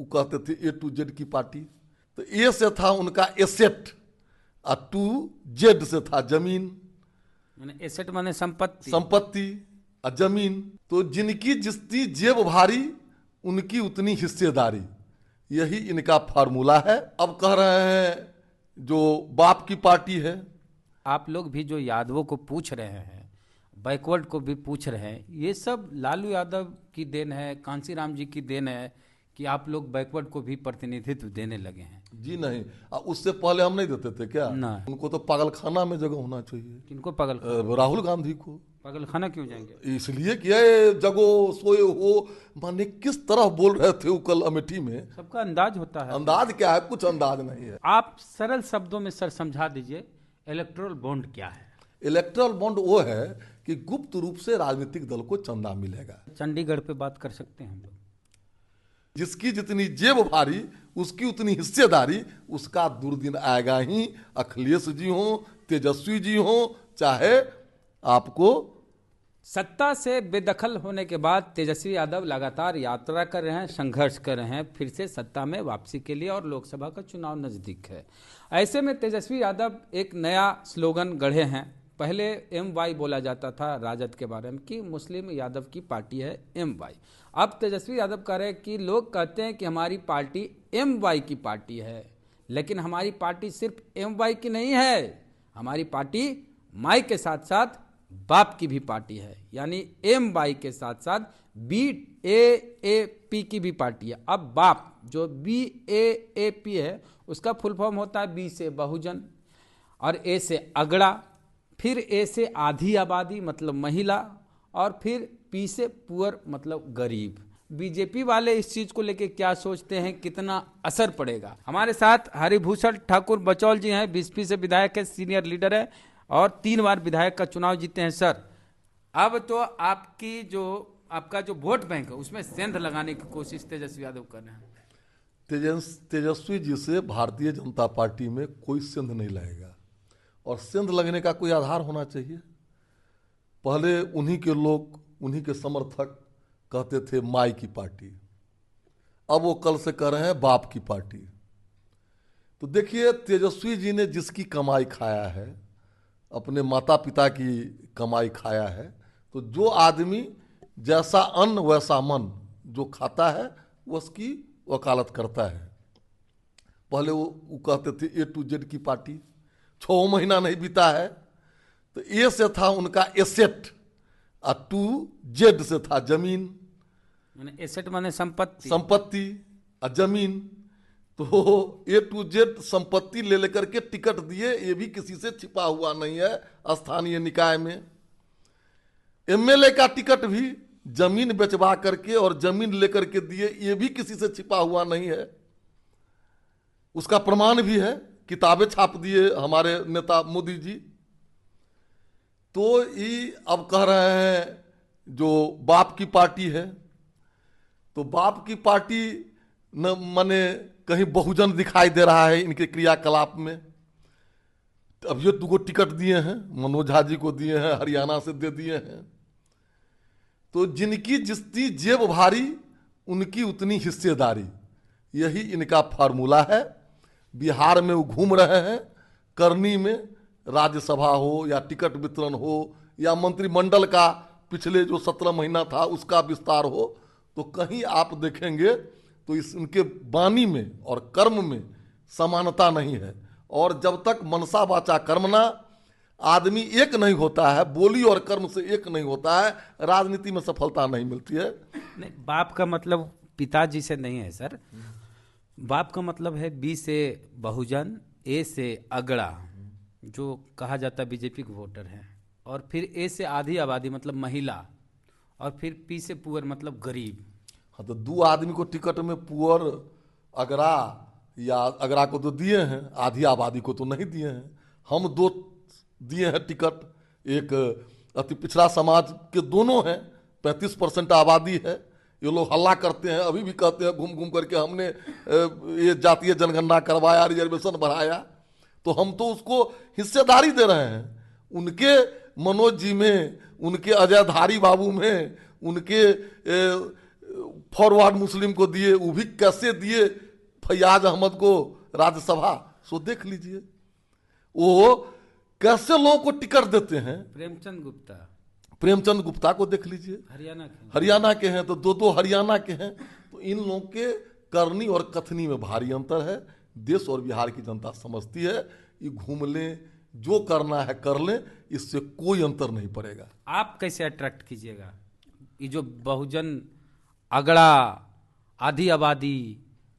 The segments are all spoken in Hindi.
वो कहते थे ए टू जेड की पार्टी। तो ए से था उनका एसेट और टू जेड से था जमीन। एसेट माने संपत्ति, संपत्ति और जमीन। तो जिनकी जितनी जेब भारी उनकी उतनी हिस्सेदारी, यही इनका फार्मूला है। अब कह रहे हैं जो बाप की पार्टी है। आप लोग भी जो यादवों को पूछ रहे हैं, बैकवर्ड को भी पूछ रहे हैं, ये सब लालू यादव की देन है, कांसीराम जी की देन है कि आप लोग बैकवर्ड को भी प्रतिनिधित्व देने लगे हैं। जी नहीं, उससे पहले हम नहीं देते थे क्या? नहीं। उनको तो पागलखाना में जगह होना चाहिए। किनको पागल? राहुल गांधी को। पागलखाना क्यों जाएंगे? इसलिए कि ये जगो सोए हो, माने किस तरह बोल रहे थे वो कल अमेठी में। सबका अंदाज होता है। अंदाज क्या है? कुछ अंदाज नहीं है। आप सरल शब्दों में सर समझा दीजिए, इलेक्टोरल बॉन्ड क्या है? इलेक्टोरल बॉन्ड वो है कि गुप्त रूप से राजनीतिक दल को चंदा मिलेगा। चंडीगढ़ पे बात कर सकते हैं हम लोग। जिसकी जितनी जेब भारी उसकी उतनी हिस्सेदारी, उसका दुर्दिन आएगा ही। अखिलेश जी हो, तेजस्वी जी हो, चाहे आपको। सत्ता से बेदखल होने के बाद तेजस्वी यादव लगातार यात्रा कर रहे हैं, संघर्ष कर रहे हैं फिर से सत्ता में वापसी के लिए, और लोकसभा का चुनाव नजदीक है। ऐसे में तेजस्वी यादव एक नया स्लोगन गढ़े हैं। पहले MY बोला जाता था राजद के बारे में कि मुस्लिम यादव की पार्टी है MY। अब तेजस्वी यादव कह रहे हैं कि लोग कहते हैं कि हमारी पार्टी MY की पार्टी है, लेकिन हमारी पार्टी सिर्फ MY की नहीं है, हमारी पार्टी माई के साथ साथ बाप की भी पार्टी है, यानी MY के साथ साथ BAAP की भी पार्टी है। अब बाप जो BAAP है उसका फुल फॉर्म होता है B से बहुजन, और A से अगड़ा, फिर A से आधी आबादी मतलब महिला, और फिर P से पुअर मतलब गरीब। बीजेपी वाले इस चीज को लेके क्या सोचते हैं, कितना असर पड़ेगा? हमारे साथ हरिभूषण ठाकुर बचौल जी हैं, बीएसपी से विधायक है, सीनियर लीडर है और 3 बार विधायक का चुनाव जीते हैं। सर, अब तो आपका जो वोट बैंक है उसमें सेंध लगाने की कोशिश तेजस्वी यादव कर रहे हैं। तेजस्वी जी से भारतीय जनता पार्टी में कोई सेंध नहीं लगेगा, और सेंध लगने का कोई आधार होना चाहिए। पहले उन्हीं के लोग, उन्हीं के समर्थक कहते थे माई की पार्टी, अब वो कल से कह रहे हैं बाप की पार्टी। तो देखिए, तेजस्वी जी ने जिसकी कमाई खाया है, अपने माता पिता की कमाई खाया है, तो जो आदमी जैसा अन्न वैसा मन जो खाता है वो उसकी वकालत करता है। पहले वो कहते थे ए टू जेड की पार्टी। 6 महीना नहीं बीता है तो ए से था उनका एसेट और टू जेड से था जमीन। एसेट माने संपत्ति, संपत्ति और जमीन। तो ए टू जेड संपत्ति ले लेकर के टिकट दिए, ये भी किसी से छिपा हुआ नहीं है। स्थानीय निकाय में MLA का टिकट भी जमीन बेचवा करके और जमीन लेकर के दिए, ये भी किसी से छिपा हुआ नहीं है। उसका प्रमाण भी है, किताबें छाप दिए हमारे नेता मोदी जी। तो ये अब कह रहे हैं जो बाप की पार्टी है, तो बाप की पार्टी न माने कहीं बहुजन दिखाई दे रहा है इनके क्रियाकलाप में। अब ये 2 टिकट दिए हैं, मनोज झा जी को दिए हैं, हरियाणा से दे दिए हैं। तो जिनकी जितनी जेब भारी उनकी उतनी हिस्सेदारी, यही इनका फार्मूला है। बिहार में वो घूम रहे हैं, करनी में राज्यसभा हो या टिकट वितरण हो या मंत्रिमंडल का पिछले जो 17 महीना था उसका विस्तार हो, तो कहीं आप देखेंगे तो इनके वाणी में और कर्म में समानता नहीं है। और जब तक मनसा वाचा कर्मणा आदमी एक नहीं होता है, बोली और कर्म से एक नहीं होता है, राजनीति में सफलता नहीं मिलती है। नहीं, बाप का मतलब पिताजी से नहीं है सर। बाप का मतलब है B से बहुजन, A से अगड़ा जो कहा जाता है बीजेपी के वोटर हैं, और फिर A से आधी आबादी मतलब महिला, और फिर P से पुअर मतलब गरीब। हाँ, तो 2 आदमी को टिकट में पुअर, अगरा या अगरा को तो दिए हैं, आधी आबादी को तो नहीं दिए हैं। हम 2 दिए हैं टिकट, एक अति पिछड़ा समाज के दोनों हैं, 35% आबादी है। ये लोग हल्ला करते हैं, अभी भी कहते हैं घूम घूम करके हमने ये जातीय जनगणना करवाया, रिजर्वेशन बढ़ाया। तो हम तो उसको हिस्सेदारी दे रहे हैं। उनके मनोज जी में, उनके अजयधारी बाबू में, उनके फॉरवर्ड मुस्लिम को दिए, वो भी कैसे दिए फैयाज अहमद को राज्यसभा, सो देख लीजिए वो कैसे लोगों को टिकट देते हैं। प्रेमचंद गुप्ता को देख लीजिए, हरियाणा के हैं, तो दो हरियाणा के हैं। तो इन लोगों के करनी और कथनी में भारी अंतर है। देश और बिहार की जनता समझती है, ये घूम लें, जो करना है कर लें, इससे कोई अंतर नहीं पड़ेगा। आप कैसे अट्रैक्ट कीजिएगा ये जो बहुजन अगड़ा, आधी आबादी,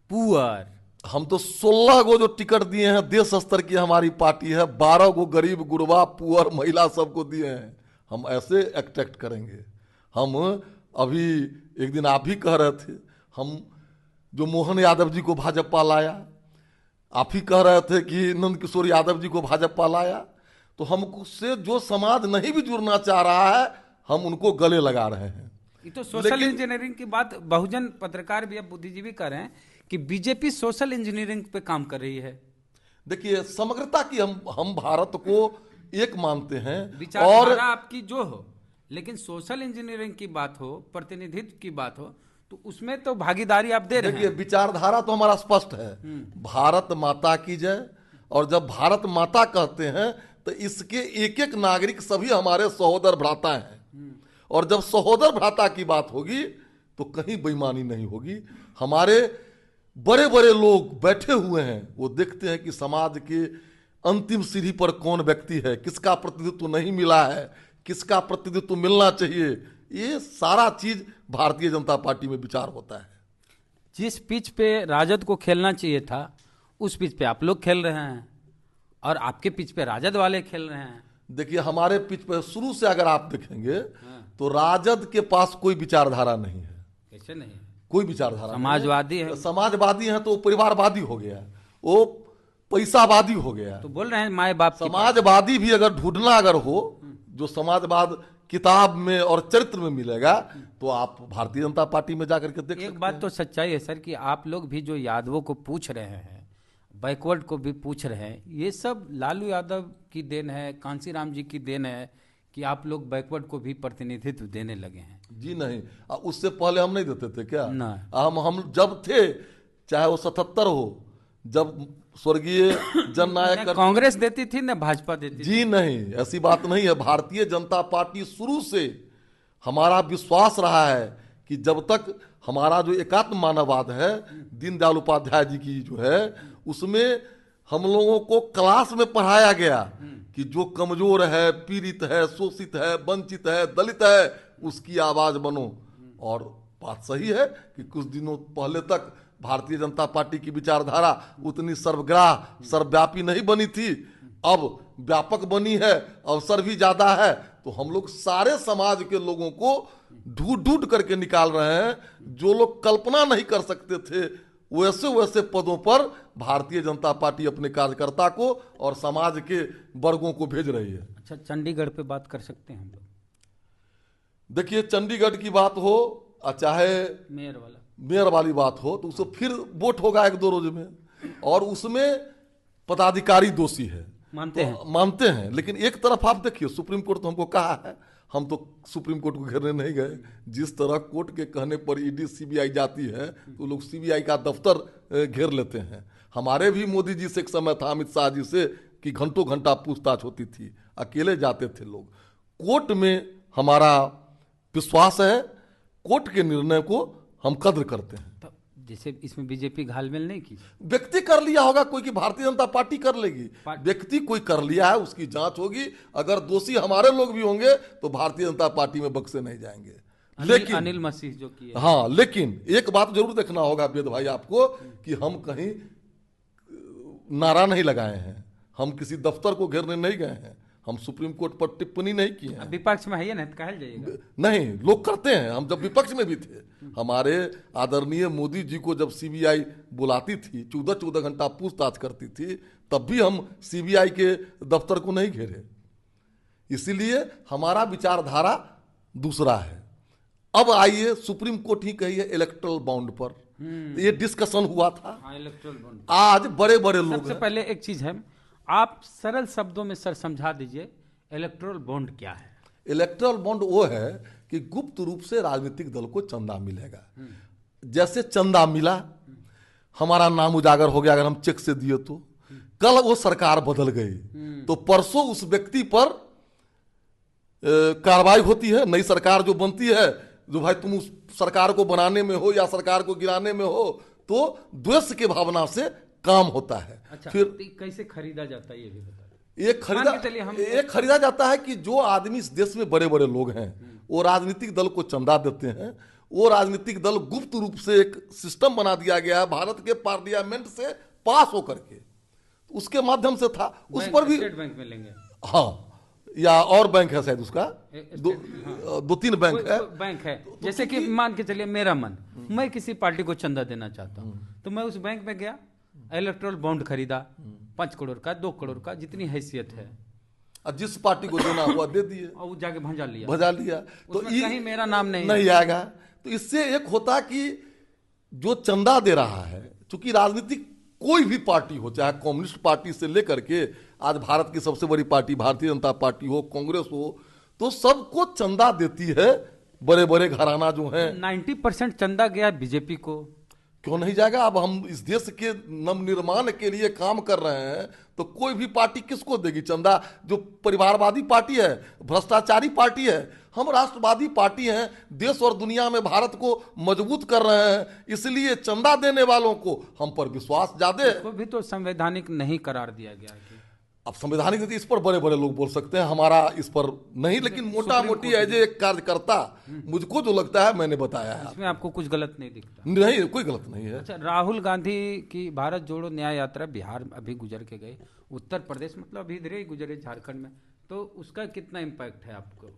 पुअर? हम तो 16 गो जो टिकट दिए हैं, देश स्तर की हमारी पार्टी है, 12 गो गरीब गुरबा पुअर महिला सबको दिए हैं। हम ऐसे अट्रैक्ट करेंगे। हम अभी एक दिन आप भी कह रहे थे, हम जो मोहन यादव जी को भाजपा लाया, आप ही कह रहे थे कि नंद किशोर यादव जी को भाजपा लाया, तो हमसे जो समाज नहीं भी जुड़ना चाह रहा है, हम उनको गले लगा रहे हैं। ये तो सोशल इंजीनियरिंग की बात बहुजन पत्रकार भी, अब बुद्धिजीवी कर रहे हैं कि बीजेपी सोशल इंजीनियरिंग पे काम कर रही है। देखिए, समग्रता की हम भारत को एक मानते हैं, विचारधारा आपकी जो हो, लेकिन सोशल इंजीनियरिंग की बात हो, प्रतिनिधित्व की बात हो, तो उसमें तो भागीदारी आप दे रहे हैं। देखिए, विचारधारा तो हमारा स्पष्ट है, भारत माता की जय। और जब भारत माता कहते हैं तो इसके एक एक नागरिक सभी हमारे सहोदर भ्राता हैं। और जब सहोदर भ्राता की बात होगी तो कहीं बेईमानी नहीं होगी। हमारे बड़े बड़े लोग बैठे हुए हैं, वो देखते हैं कि समाज के अंतिम सीढ़ी पर कौन व्यक्ति है, किसका प्रतिनिधित्व नहीं मिला है, किसका प्रतिनिधित्व मिलना चाहिए। ये सारा चीज भारतीय जनता पार्टी में विचार होता है। जिस पिच पे राजद को खेलना चाहिए था, उस पिच पे आप लोग खेल रहे हैं, और आपके पिच पे राजद वाले खेल रहे हैं। देखिए, हमारे पिच पे शुरू से अगर आप देखेंगे तो राजद के पास कोई विचारधारा नहीं है। कैसे नहीं? कोई विचारधारा, समाजवादी है। समाजवादी है तो परिवारवादी हो गया, वो पैसावादी हो गया। तो बोल रहे हैं माए बाप। समाजवादी भी अगर ढूंढना अगर हो, जो समाजवाद किताब में और चरित्र में मिलेगा, तो आप भारतीय जनता पार्टी में जाकर के देख सकते हैं। एक बात तो सच्चाई है सर कि आप लोग भी जो यादवों को पूछ रहे हैं, बैकवर्ड को भी पूछ रहे हैं, ये सब लालू यादव की देन है, कांसीराम जी की देन है कि आप लोग बैकवर्ड को भी प्रतिनिधित्व देने लगे हैं। जी नहीं, उससे पहले हम नहीं देते थे क्या? नहीं। हम जब थे, चाहे वो 77 हो, जब स्वर्गीय जननायक कांग्रेस देती थी न भाजपा देती थी। जी नहीं, ऐसी बात नहीं है। भारतीय जनता पार्टी शुरू से हमारा विश्वास रहा है कि जब तक हमारा जो एकात्म मानववाद है, दीनदयाल उपाध्याय जी की जो है, उसमें हम लोगों को क्लास में पढ़ाया गया कि जो कमजोर है, पीड़ित है, शोषित है, वंचित है, दलित है, उसकी आवाज बनो। और बात सही है कि कुछ दिनों पहले तक भारतीय जनता पार्टी की विचारधारा उतनी सर्वग्राह सर्वव्यापी नहीं बनी थी, अब व्यापक बनी है, अवसर भी ज्यादा है। तो हम लोग सारे समाज के लोगों को ढूंढ ढूंढ करके निकाल रहे हैं। जो लोग कल्पना नहीं कर सकते थे, वैसे वैसे पदों पर भारतीय जनता पार्टी अपने कार्यकर्ता को और समाज के वर्गों को भेज रही है। अच्छा, चंडीगढ़ पे बात कर सकते हैं हम लोग। देखिए, चंडीगढ़ की बात हो, चाहे मेयर वाली बात हो, तो उससे फिर वोट होगा 1-2 रोज में, और उसमें पदाधिकारी दोषी है, मानते हैं। लेकिन एक तरफ आप देखिए, सुप्रीम कोर्ट तो हमको कहा है, हम तो सुप्रीम कोर्ट को घेरने नहीं गए। जिस तरह कोर्ट के कहने पर ईडी सीबीआई जाती है, तो लोग सीबीआई का दफ्तर घेर लेते हैं। हमारे भी मोदी जी से एक समय था, अमित शाह जी से, कि घंटों घंटा पूछताछ होती थी, अकेले जाते थे लोग। कोर्ट में हमारा विश्वास है, कोर्ट के निर्णय को हम कद्र करते हैं। तो जैसे इसमें बीजेपी घालमेल नहीं की, व्यक्ति कर लिया होगा कोई, कि भारतीय जनता पार्टी कर लेगी। व्यक्ति कोई कर लिया है, उसकी जांच होगी। अगर दोषी हमारे लोग भी होंगे तो भारतीय जनता पार्टी में बक्से नहीं जाएंगे। लेकिन अनिल मसीह जो किए, हाँ, लेकिन एक बात जरूर देखना होगा वेद भाई आपको, कि हम कहीं नारा नहीं लगाए हैं, हम किसी दफ्तर को घेरने नहीं गए हैं, हम सुप्रीम कोर्ट पर टिप्पणी नहीं की है। विपक्ष में है ना, तो कहल जाएगा नहीं, लोग करते हैं। हम जब विपक्ष में भी थे, हमारे आदरणीय मोदी जी को जब सीबीआई बुलाती थी, 14 घंटा पूछताछ करती थी, तब भी हम सीबीआई के दफ्तर को नहीं घेरे। इसीलिए हमारा विचारधारा दूसरा है। अब आइए, सुप्रीम कोर्ट ही कही है इलेक्ट्रल बॉन्ड पर, ये डिस्कशन हुआ था। इलेक्ट्रल बॉन्ड आज बड़े बड़े लोग, सबसे पहले एक चीज है, आप सरल शब्दों में सर समझा दीजिए, इलेक्ट्रल बॉन्ड क्या है? इलेक्टोरल बॉन्ड वो है कि गुप्त रूप से राजनीतिक दल को चंदा मिलेगा। जैसे चंदा मिला, हमारा नाम उजागर हो गया, अगर हम चेक से दिए तो कल वो सरकार बदल गई तो परसों उस व्यक्ति पर कार्रवाई होती है। नई सरकार जो बनती है, जो भाई तुम उस सरकार को बनाने में हो या सरकार को गिराने में हो, तो द्वेष के भावना से काम होता है। अच्छा, फिर कैसे खरीदा जाता है ये भी बता। एक खरीदा जाता है कि जो आदमी इस देश में बड़े बड़े लोग हैं वो राजनीतिक दल को चंदा देते हैं। वो राजनीतिक दल गुप्त रूप से एक सिस्टम बना दिया गया है भारत के पार्लियामेंट से पास होकर के, उसके माध्यम से था। उस पर भी स्टेट बैंक में लेंगे, हाँ, या और बैंक है शायद उसका, दो तीन बैंक है। बैंक है जैसे कि मान के चलिए मेरा मन, मैं किसी पार्टी को चंदा देना चाहता हूँ तो मैं उस बैंक में गया, इलेक्टोरल बॉन्ड खरीदा 5 करोड़ का, 2 करोड़ का, जितनी हैसियत है, और जिस पार्टी को देना हुआ दे दिए और वो जाके भंजा लिया। तो कहीं मेरा नाम नहीं आएगा। तो इससे एक होता कि जो चंदा दे रहा है, चूंकि राजनीतिक कोई भी पार्टी हो, चाहे कम्युनिस्ट पार्टी से लेकर के आज भारत की सबसे बड़ी पार्टी भारतीय जनता पार्टी हो, कांग्रेस हो, तो सबको चंदा देती है बड़े बड़े घराना जो हैं। 90% चंदा गया बीजेपी को, क्यों नहीं जाएगा? अब हम इस देश के नवनिर्माण के लिए काम कर रहे हैं तो कोई भी पार्टी किसको देगी चंदा? जो परिवारवादी पार्टी है, भ्रष्टाचारी पार्टी है। हम राष्ट्रवादी पार्टी हैं, देश और दुनिया में भारत को मजबूत कर रहे हैं, इसलिए चंदा देने वालों को हम पर विश्वास ज्यादा है। वो भी तो संवैधानिक नहीं करार दिया गया है। अब संवैधानिक इस पर बड़े बड़े लोग बोल सकते हैं, हमारा इस पर नहीं, लेकिन मोटा मोटी एज एक कार्यकर्ता मुझको जो लगता है मैंने बताया है। इसमें आपको कुछ गलत नहीं दिखता? नहीं, कोई गलत नहीं है। अच्छा, राहुल गांधी की भारत जोड़ो न्याय यात्रा बिहार अभी गुजर के गए, उत्तर प्रदेश मतलब अभी इधर ही गुजरे झारखंड में, तो उसका कितना इम्पैक्ट है आपको?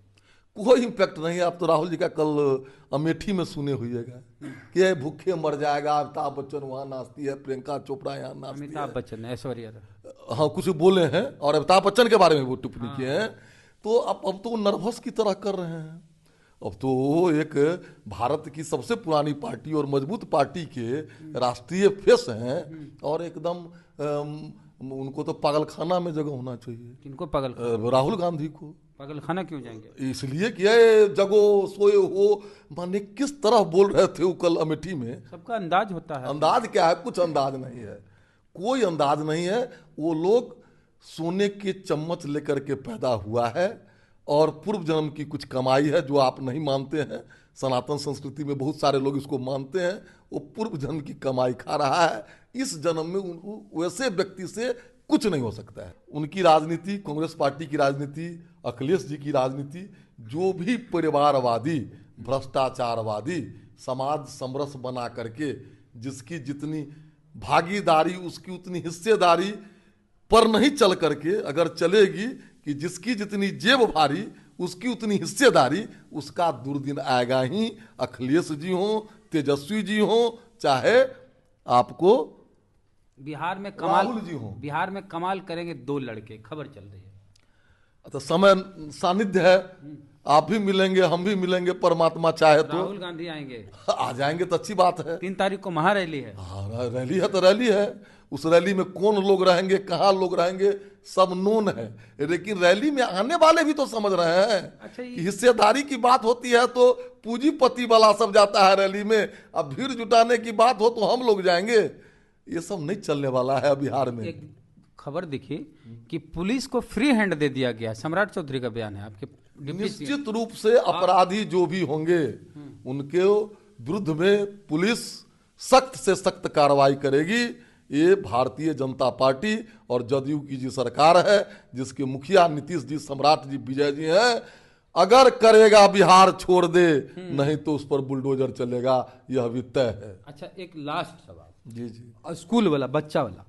कोई इम्पैक्ट नहीं है। आप तो राहुल जी का कल अमेठी में सुने हुईएगा कि भूखे मर जाएगा, अमिताभ बच्चन वहां नाचती है, प्रियंका चोपड़ा यहाँ नाचती है, अमिताभ बच्चन, ऐश्वर्या, हाँ कुछ बोले हैं और अमिताभ बच्चन के बारे में वो टिप्पणी किए हैं। तो अब तो नर्वस की तरह कर रहे हैं। अब तो एक भारत की सबसे पुरानी पार्टी और मजबूत पार्टी के राष्ट्रीय फेस हैं और एकदम उनको तो पागलखाना में जगह होना चाहिए। किनको पागल? राहुल गांधी को पागलखाना क्यों जाएंगे? इसलिए कि जगो सोए हो, माने किस तरह बोल रहे थे वो कल अमेठी में। सबका अंदाज होता है। अंदाज क्या है? कुछ अंदाज नहीं है, कोई अंदाज नहीं है। वो लोग सोने के चम्मच लेकर के पैदा हुआ है और पूर्व जन्म की कुछ कमाई है जो आप नहीं मानते हैं। सनातन संस्कृति में बहुत सारे लोग इसको मानते हैं। वो पूर्व जन्म की कमाई खा रहा है, इस जन्म में वैसे व्यक्ति से कुछ नहीं हो सकता है। उनकी राजनीति, कांग्रेस पार्टी की राजनीति, अखिलेश जी की राजनीति, जो भी परिवारवादी, भ्रष्टाचारवादी, समाज समरस बना करके जिसकी जितनी भागीदारी उसकी उतनी हिस्सेदारी पर नहीं चल करके अगर चलेगी कि जिसकी जितनी जेब भारी उसकी उतनी हिस्सेदारी, उसका दुर्दिन आएगा ही। अखिलेश जी हों, तेजस्वी जी हों, चाहे आपको बिहार में राहुल जी हों। बिहार में कमाल करेंगे 2 लड़के, खबर चल रही है। तो समय सानिध्य है, आप भी मिलेंगे, हम भी मिलेंगे, परमात्मा चाहे तो। राहुल गांधी आएंगे, आ जाएंगे तो अच्छी बात है। 3 तारीख को महारैली है। हाँ, रैली है तो रैली है। उस रैली में कौन लोग रहेंगे, कहाँ लोग रहेंगे, सब नोन है। लेकिन रैली में आने वाले भी तो समझ रहे हैं। अच्छा, कि हिस्सेदारी की बात होती है तो पूंजीपति वाला सब जाता है रैली में, अब भीड़ जुटाने की बात हो तो हम लोग जाएंगे। ये सब नहीं चलने वाला है बिहार में। एक खबर दिखी कि पुलिस को फ्री हैंड दे दिया गया। सम्राट चौधरी का बयान है आपके। निश्चित रूप से अपराधी जो भी होंगे उनके विरुद्ध में पुलिस सख्त से सख्त कार्रवाई करेगी। ये भारतीय जनता पार्टी और जदयू की जी सरकार है, जिसके मुखिया नीतीश जी, सम्राट जी, विजय जी हैं। अगर करेगा बिहार छोड़ दे, नहीं तो उस पर बुलडोजर चलेगा, यह भी तय है। अच्छा, एक लास्ट सवाल जी जी, स्कूल वाला, बच्चा वाला।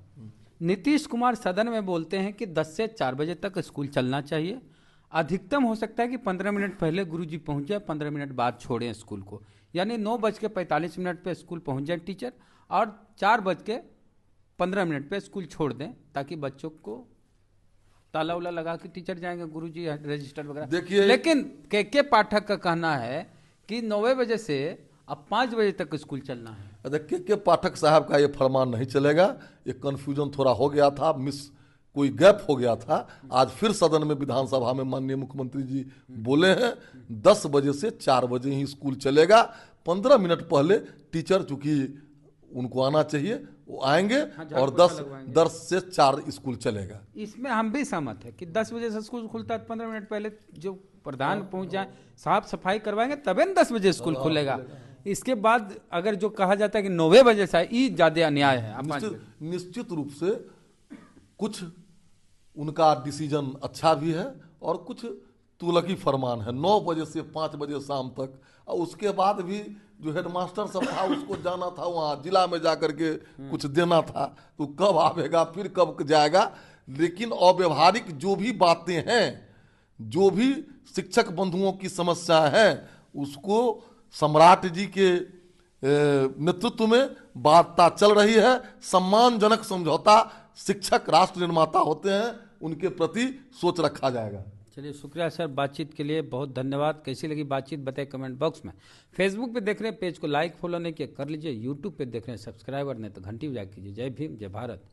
नीतीश कुमार सदन में बोलते हैं कि 10 से 4 बजे तक स्कूल चलना चाहिए। अधिकतम हो सकता है कि 15 मिनट पहले गुरुजी पहुंच जाए, 15 मिनट बाद छोड़ें स्कूल को। यानी 9:45 पे स्कूल पहुंच जाए टीचर, और 4:15 पे स्कूल छोड़ दें, ताकि बच्चों को ताला उला लगा के टीचर जाएंगे, गुरुजी रजिस्टर वगैरह। देखिए, लेकिन के पाठक का कहना है कि 9 बजे से अब 5 बजे तक स्कूल चलना है। के पाठक साहब का ये फरमान नहीं चलेगा। ये कन्फ्यूजन थोड़ा हो गया था, मिस कोई गैप हो गया था। आज फिर सदन में, विधानसभा में माननीय मुख्यमंत्री जी बोले हैं 10 बजे से 4 बजे ही स्कूल चलेगा। 15 मिनट पहले टीचर, चूंकि उनको आना चाहिए, वो आएंगे और 10 से 4 स्कूल चलेगा। इसमें हम भी सहमत है कि 10 बजे से स्कूल खुलता है, 15 मिनट पहले जो प्रधान पहुंच जाए, साफ सफाई करवाएंगे, तबे न 10 बजे स्कूल खुलेगा। इसके बाद अगर जो कहा जाता है कि 9 बजे से, ये ज्यादा अन्याय है। निश्चित रूप से कुछ उनका डिसीजन अच्छा भी है और कुछ तुगलकी फरमान है। 9 बजे से 5 बजे शाम तक, और उसके बाद भी जो हेडमास्टर सब था उसको जाना था वहाँ जिला में जाकर के कुछ देना था, तो कब आवेगा, फिर कब जाएगा। लेकिन अव्यवहारिक जो भी बातें हैं, जो भी शिक्षक बंधुओं की समस्या है, उसको सम्राट जी के नेतृत्व में बातता चल रही है। सम्मानजनक समझौता, शिक्षक राष्ट्र निर्माता होते हैं, उनके प्रति सोच रखा जाएगा। चलिए, शुक्रिया सर, बातचीत के लिए बहुत धन्यवाद। कैसी लगी बातचीत बताइए कमेंट बॉक्स में। फेसबुक पे देख रहे हैं, पेज को लाइक फॉलो नहीं किया कर लीजिए। यूट्यूब पे देख रहे हैं, सब्सक्राइबर नहीं तो घंटी बजा कीजिए। जय भीम, जय भारत।